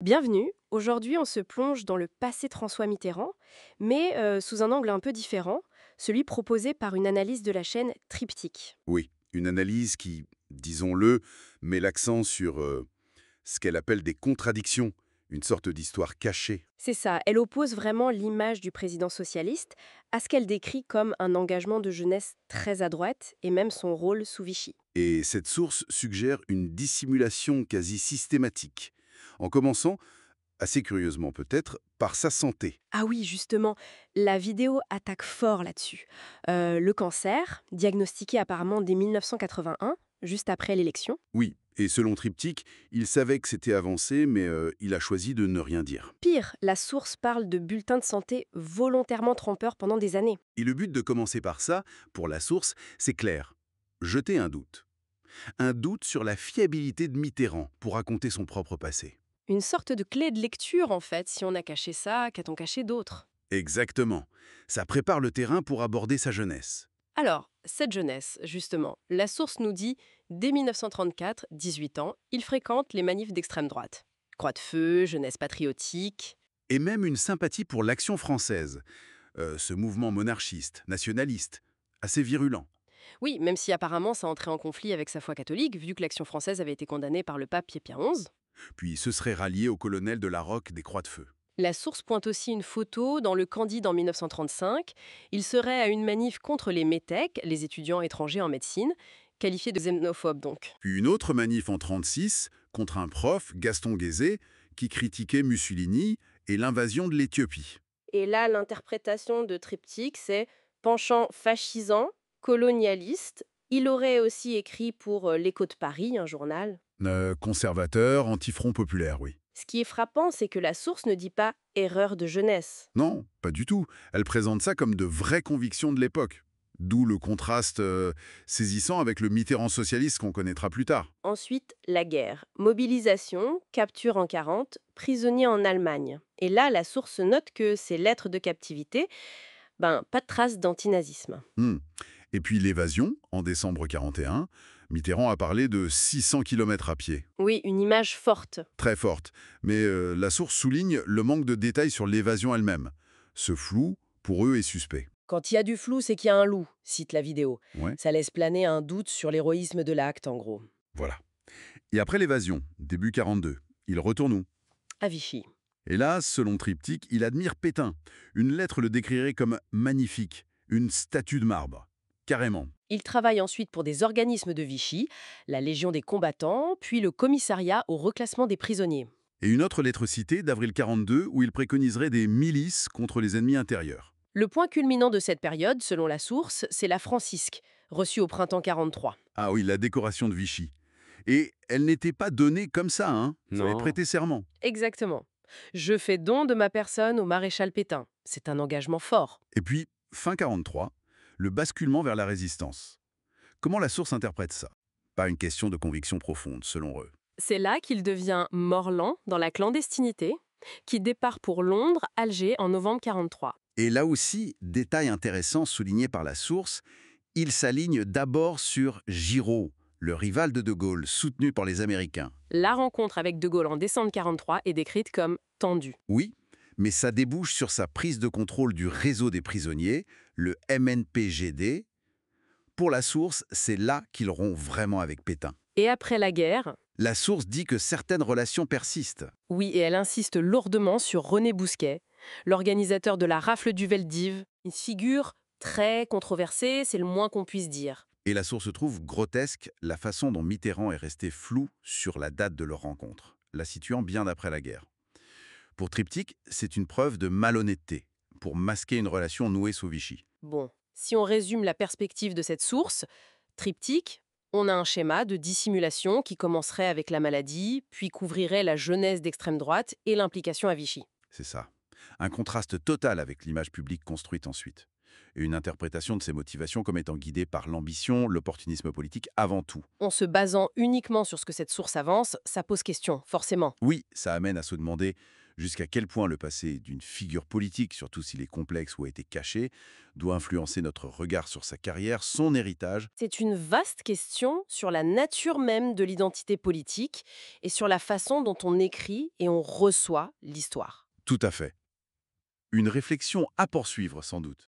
Bienvenue. Aujourd'hui, on se plonge dans le passé de François Mitterrand, mais sous un angle un peu différent, celui proposé par une analyse de la chaîne Triptyque. Oui, une analyse qui, disons-le, met l'accent sur ce qu'elle appelle des contradictions, une sorte d'histoire cachée. C'est ça, elle oppose vraiment l'image du président socialiste à ce qu'elle décrit comme un engagement de jeunesse très à droite et même son rôle sous Vichy. Et cette source suggère une dissimulation quasi systématique, en commençant, assez curieusement peut-être, par sa santé. Ah oui, justement, la vidéo attaque fort là-dessus. Le cancer, diagnostiqué apparemment dès 1981, juste après l'élection. Oui, et selon Triptyque, il savait que c'était avancé, mais il a choisi de ne rien dire. Pire, la source parle de bulletins de santé volontairement trompeurs pendant des années. Et le but de commencer par ça, pour la source, c'est clair. Jeter un doute. Un doute sur la fiabilité de Mitterrand pour raconter son propre passé. Une sorte de clé de lecture, en fait. Si on a caché ça, qu'a-t-on caché d'autre? Exactement. Ça prépare le terrain pour aborder sa jeunesse. Alors, cette jeunesse, justement, la source nous dit, dès 1934, 18 ans, il fréquente les manifs d'extrême droite. Croix de feu, jeunesse patriotique. Et même une sympathie pour l'Action française, ce mouvement monarchiste, nationaliste, assez virulent. Oui, même si apparemment ça entrait en conflit avec sa foi catholique, vu que l'Action française avait été condamnée par le pape Pie XI. Puis ce serait rallié au colonel de la Roque des Croix de Feu. La source pointe aussi une photo dans le Candide en 1935. Il serait à une manif contre les métèques, les étudiants étrangers en médecine, qualifiés de xénophobes donc. Puis une autre manif en 36 contre un prof, Gaston Guézé, qui critiquait Mussolini et l'invasion de l'Éthiopie. Et là, l'interprétation de Triptyque, c'est penchant fascisant, colonialiste. Il aurait aussi écrit pour l'Écho de Paris, un journal. Conservateur, anti-front populaire, oui. Ce qui est frappant, c'est que la source ne dit pas erreur de jeunesse. Non, pas du tout. Elle présente ça comme de vraies convictions de l'époque. D'où le contraste saisissant avec le Mitterrand socialiste qu'on connaîtra plus tard. Ensuite, la guerre. Mobilisation, capture en 40, prisonnier en Allemagne. Et là, la source note que ces lettres de captivité, pas de trace d'antinazisme. Hmm. Et puis l'évasion, en décembre 41, Mitterrand a parlé de 600 km à pied. Oui, une image forte. Très forte. Mais la source souligne le manque de détails sur l'évasion elle-même. Ce flou, pour eux, est suspect. Quand il y a du flou, c'est qu'il y a un loup, cite la vidéo. Ouais, Ça laisse planer un doute sur l'héroïsme de l'acte, en gros. voilà. Et après l'évasion, début 42, il retourne où? À Vichy. Et là, selon Triptyque, il admire Pétain. Une lettre le décrirait comme magnifique, une statue de marbre. Carrément. Il travaille ensuite pour des organismes de Vichy, la Légion des combattants, puis le commissariat au reclassement des prisonniers. Et une autre lettre citée d'avril 42 où il préconiserait des milices contre les ennemis intérieurs. Le point culminant de cette période, selon la source, c'est la Francisque, reçue au printemps 43. Ah oui, la décoration de Vichy. Et elle n'était pas donnée comme ça, hein. Il fallait Non. prêter serment. Exactement. Je fais don de ma personne au maréchal Pétain. C'est un engagement fort. Et puis, fin 43, le basculement vers la résistance. Comment la source interprète ça? Pas une question de conviction profonde, selon eux. C'est là qu'il devient Morlan dans la clandestinité, qui départ pour Londres, Alger en novembre 43. Et là aussi, détail intéressant souligné par la source, il s'aligne d'abord sur Giraud, le rival de De Gaulle, soutenu par les Américains. La rencontre avec De Gaulle en décembre 43 est décrite comme tendue. Oui, mais ça débouche sur sa prise de contrôle du réseau des prisonniers, le MNPGD. Pour la source, c'est là qu'il rompt vraiment avec Pétain. Et après la guerre, La source dit que certaines relations persistent. oui, et elle insiste lourdement sur René Bousquet, l'organisateur de la rafle du Veldiv, une figure très controversée, c'est le moins qu'on puisse dire. Et la source trouve grotesque la façon dont Mitterrand est resté flou sur la date de leur rencontre, la situant bien après la guerre. Pour Triptyque, c'est une preuve de malhonnêteté, pour masquer une relation nouée sous Vichy. Bon, si on résume la perspective de cette source, triptyque, on a un schéma de dissimulation qui commencerait avec la maladie, puis couvrirait la jeunesse d'extrême droite et l'implication à Vichy. C'est ça. Un contraste total avec l'image publique construite ensuite. Et une interprétation de ces motivations comme étant guidée par l'ambition, l'opportunisme politique avant tout. En se basant uniquement sur ce que cette source avance, ça pose question, forcément. Oui, ça amène à se demander jusqu'à quel point le passé d'une figure politique, surtout s'il est complexe ou a été caché, doit influencer notre regard sur sa carrière, son héritage. C'est une vaste question sur la nature même de l'identité politique et sur la façon dont on écrit et on reçoit l'histoire. Tout à fait. Une réflexion à poursuivre sans doute.